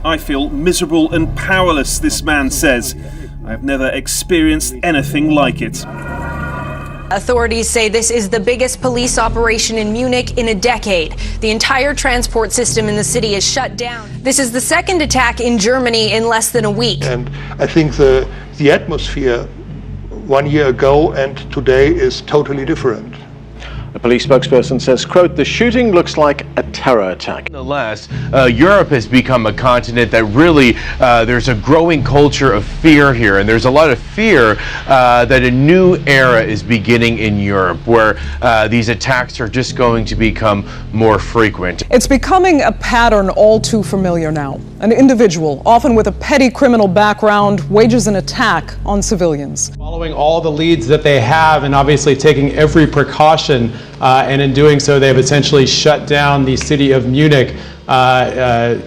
I feel miserable and powerless, this man says. I have never experienced anything like it. Authorities say this is the biggest police operation in Munich in a decade. The entire transport system in the city is shut down. This is the second attack in Germany in less than a week. And I think the atmosphere 1 year ago and today is totally different. A police spokesperson says, quote, "The shooting looks like a terror attack." Nonetheless, Europe has become a continent that really, there's a growing culture of fear here, and there's a lot of fear that a new era is beginning in Europe, where these attacks are just going to become more frequent. It's becoming a pattern all too familiar now. An individual, often with a petty criminal background, wages an attack on civilians. Following all the leads that they have and obviously taking every precaution, and in doing so they've essentially shut down the city of Munich,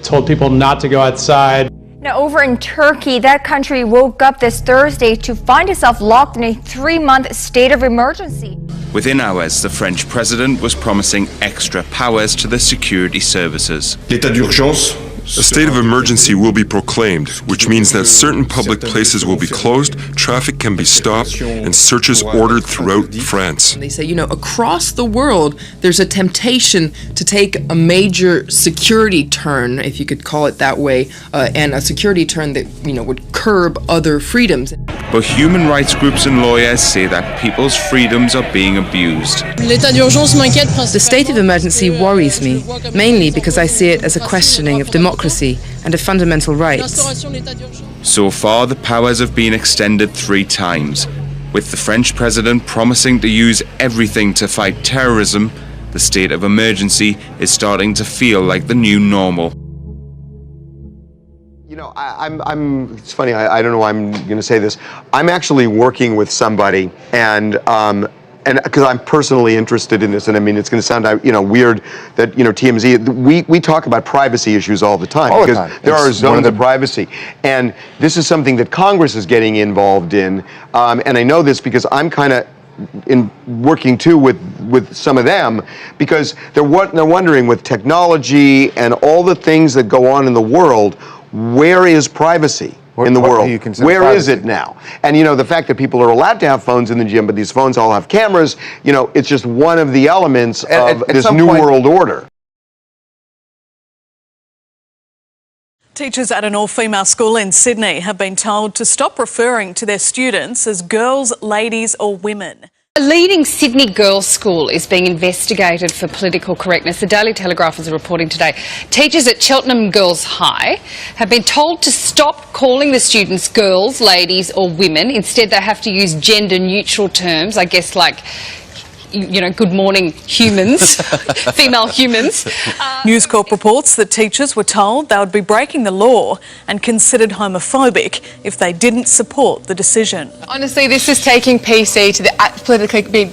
told people not to go outside. Now, over in Turkey, that country woke up this Thursday to find itself locked in a 3-month state of emergency. Within hours, the French president was promising extra powers to the security services. L'état d'urgence. A state of emergency will be proclaimed, which means that certain public places will be closed, traffic can be stopped, and searches ordered throughout France. They say, across the world, there's a temptation to take a major security turn, if you could call it that way, and a security turn that, would curb other freedoms. But human rights groups and lawyers say that people's freedoms are being abused. The state of emergency worries me, mainly because I see it as a questioning of democracy and of fundamental rights. So far, the powers have been extended 3 times. With the French president promising to use everything to fight terrorism, the state of emergency is starting to feel like the new normal. It's funny, I don't know why I'm going to say this. I'm actually working with somebody, and because I'm personally interested in this, and I mean, it's going to sound, weird that, TMZ, we talk about privacy issues all the time. All the because time. there are zones of privacy. And this is something that Congress is getting involved in. And I know this because I'm kind of working too with some of them, because they're wondering, with technology and all the things that go on in the world, where is privacy in the world? Where is it now? And the fact that people are allowed to have phones in the gym, but these phones all have cameras, it's just one of the elements of this new world order. Teachers at an all-female school in Sydney have been told to stop referring to their students as girls, ladies or women. A leading Sydney girls' school is being investigated for political correctness. The Daily Telegraph is reporting today. Teachers at Cheltenham Girls High have been told to stop calling the students girls, ladies or women. Instead, they have to use gender-neutral terms, I guess, like, good morning humans, female humans. News Corp reports that teachers were told they would be breaking the law and considered homophobic if they didn't support the decision. Honestly, this is taking PC to the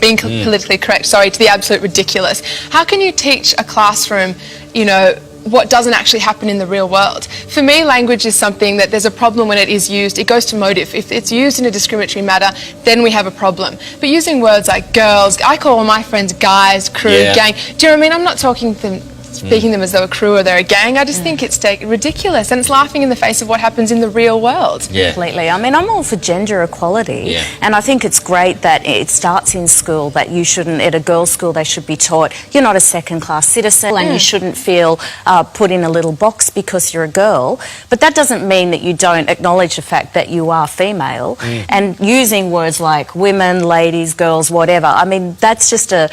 being politically correct, to the absolute ridiculous. How can you teach a classroom, what doesn't actually happen in the real world? For me, language is something that there's a problem when it is used. It goes to motive. If it's used in a discriminatory manner, then we have a problem. But using words like girls, I call all my friends guys, crew, gang. Do you know what I mean? I'm not speaking them as though a crew or they're a gang. I just think it's ridiculous, and it's laughing in the face of what happens in the real world. Yeah. Completely. I mean, I'm all for gender equality, and I think it's great that it starts in school, that you shouldn't, at a girls' school, they should be taught you're not a second-class citizen and you shouldn't feel put in a little box because you're a girl. But that doesn't mean that you don't acknowledge the fact that you are female, and using words like women, ladies, girls, whatever, I mean, that's just a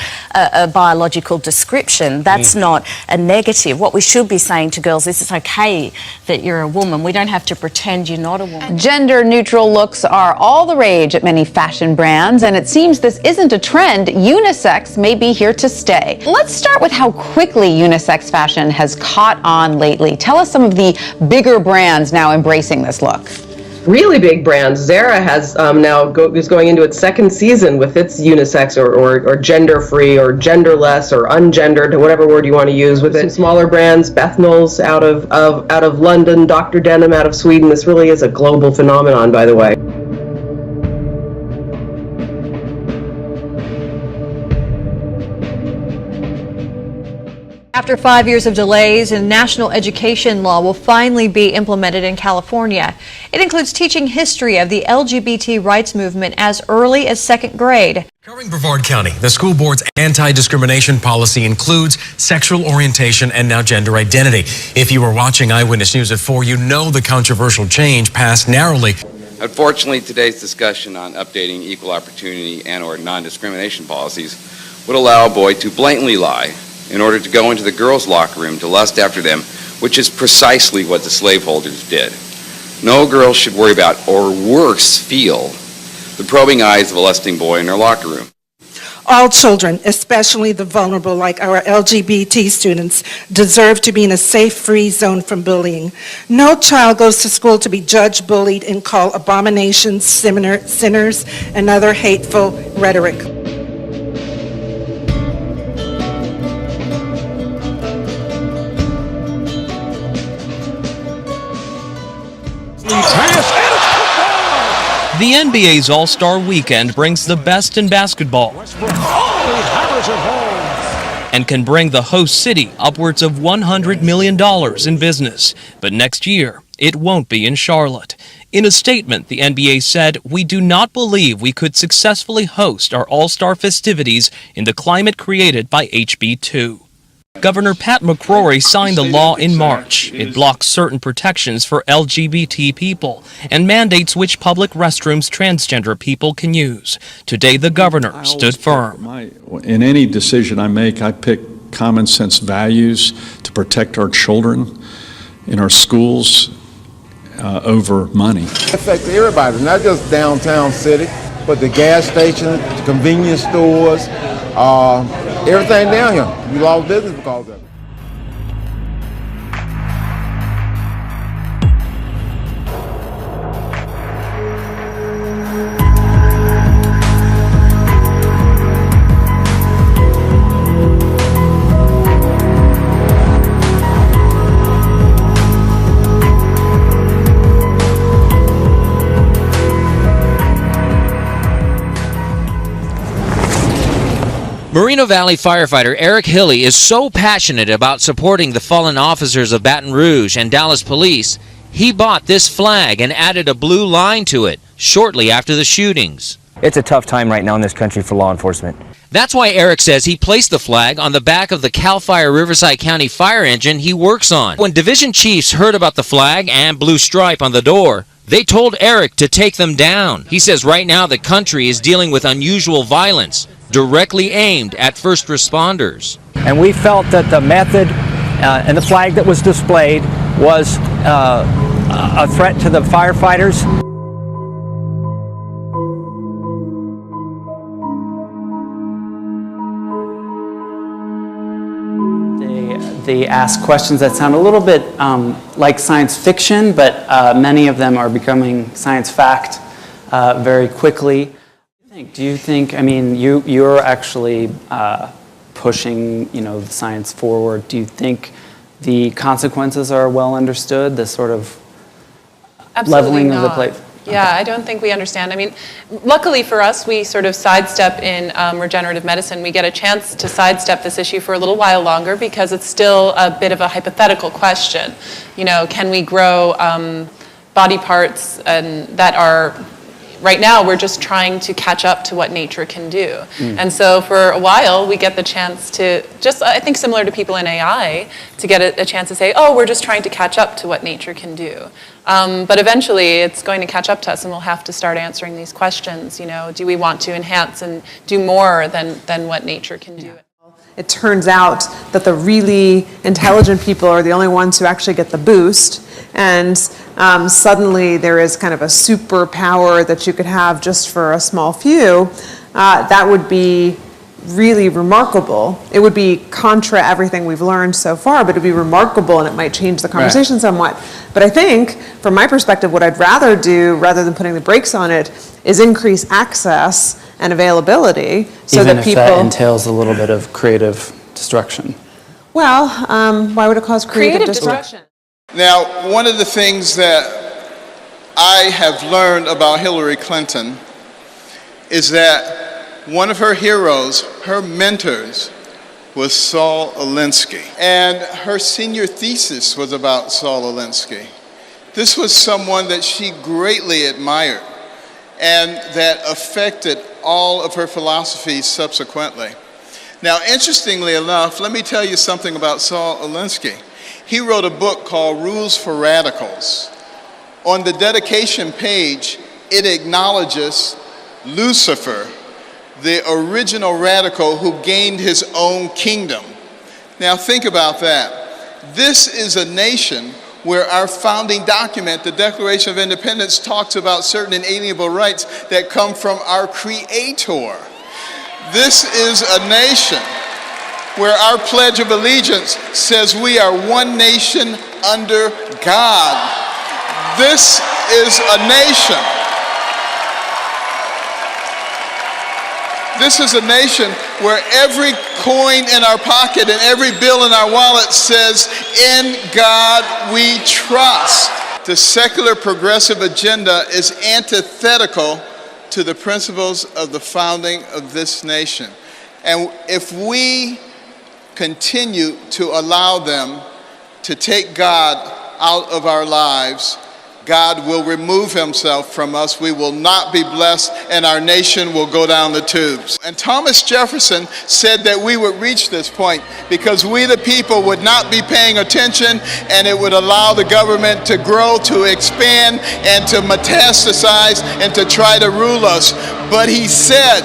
biological description. That's not a negative. What we should be saying to girls is it's okay that you're a woman. We don't have to pretend you're not a woman. Gender-neutral looks are all the rage at many fashion brands, and it seems this isn't a trend. Unisex may be here to stay. Let's start with how quickly unisex fashion has caught on lately. Tell us some of the bigger brands now embracing this look. Really big brands. Zara has is going into its 2nd season with its unisex or gender-free or genderless or ungendered, whatever word you want to use with it. Some smaller brands, Bethnals out of London, Dr. Denim out of Sweden. This really is a global phenomenon, by the way. After 5 years of delays, a national education law will finally be implemented in California. It includes teaching history of the LGBT rights movement as early as second grade. Covering Brevard County, the school board's anti-discrimination policy includes sexual orientation and now gender identity. If you were watching Eyewitness News at 4, you know the controversial change passed narrowly. Unfortunately, today's discussion on updating equal opportunity and/or non-discrimination policies would allow a boy to blatantly lie in order to go into the girls' locker room to lust after them, which is precisely what the slaveholders did. No girl should worry about, or worse, feel the probing eyes of a lusting boy in her locker room. All children, especially the vulnerable like our LGBT students, deserve to be in a safe, free zone from bullying. No child goes to school to be judged, bullied, and called abominations, sinners, and other hateful rhetoric. The NBA's All-Star Weekend brings the best in basketball and can bring the host city upwards of $100 million in business. But next year, it won't be in Charlotte. In a statement, the NBA said, "We do not believe we could successfully host our All-Star festivities in the climate created by HB2. Governor Pat McCrory signed the law in March. It blocks certain protections for LGBT people and mandates which public restrooms transgender people can use. Today, the governor stood firm. In any decision I make, I pick common sense values to protect our children in our schools over money. It affects everybody, not just downtown city, but the gas station, the convenience stores, everything down here. We lost business because of it. Moreno Valley firefighter Eric Hilley is so passionate about supporting the fallen officers of Baton Rouge and Dallas police, he bought this flag and added a blue line to it shortly after the shootings. It's a tough time right now in this country for law enforcement. That's why Eric says he placed the flag on the back of the CAL FIRE Riverside County fire engine he works on. When division chiefs heard about the flag and blue stripe on the door, they told Eric to take them down. He says right now the country is dealing with unusual violence directly aimed at first responders. And we felt that the method and the flag that was displayed was a threat to the firefighters. They ask questions that sound a little bit like science fiction, but many of them are becoming science fact very quickly. Do you think, I mean, you're actually pushing, the science forward. Do you think the consequences are well understood, the sort of leveling of the plate? Yeah, I don't think we understand. I mean, luckily for us, we sort of sidestep in regenerative medicine. We get a chance to sidestep this issue for a little while longer because it's still a bit of a hypothetical question. Can we grow body parts that are... Right now, we're just trying to catch up to what nature can do. And so for a while, we get the chance to I think similar to people in AI, to get a chance to say, oh, we're just trying to catch up to what nature can do. But eventually, it's going to catch up to us, and we'll have to start answering these questions. Do we want to enhance and do more than what nature can do? It turns out that the really intelligent people are the only ones who actually get the boost. And suddenly there is kind of a superpower that you could have just for a small few. That would be really remarkable. It would be contra everything we've learned so far, but it would be remarkable and it might change the conversation somewhat. But I think, from my perspective, what I'd rather do, rather than putting the brakes on it, is increase access and availability so Even that if that entails a little bit of creative destruction. Well, why would it cause creative destruction? Now, one of the things that I have learned about Hillary Clinton is that one of her heroes, her mentors, was Saul Alinsky. And her senior thesis was about Saul Alinsky. This was someone that she greatly admired and that affected all of her philosophies subsequently. Now, interestingly enough, let me tell you something about Saul Alinsky. He wrote a book called Rules for Radicals. On the dedication page, it acknowledges Lucifer, the original radical who gained his own kingdom. Now think about that. This is a nation where our founding document, the Declaration of Independence, talks about certain inalienable rights that come from our Creator. This is a nation where our Pledge of Allegiance says we are one nation under God. This is a nation. This is a nation where every coin in our pocket and every bill in our wallet says, "In God we trust." The secular progressive agenda is antithetical to the principles of the founding of this nation. And if we continue to allow them to take God out of our lives, God will remove himself from us. We will not be blessed, and our nation will go down the tubes. And Thomas Jefferson said that we would reach this point because we the people would not be paying attention, and it would allow the government to grow, to expand, and to metastasize, and to try to rule us. But he said,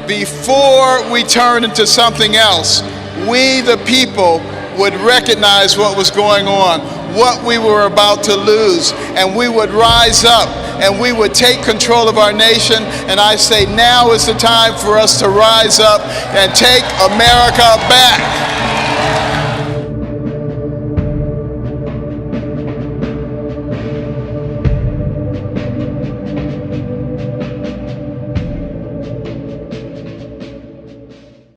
before we turn into something else, we the people would recognize what was going on, what we were about to lose, and we would rise up and we would take control of our nation. And I say now is the time for us to rise up and take America back.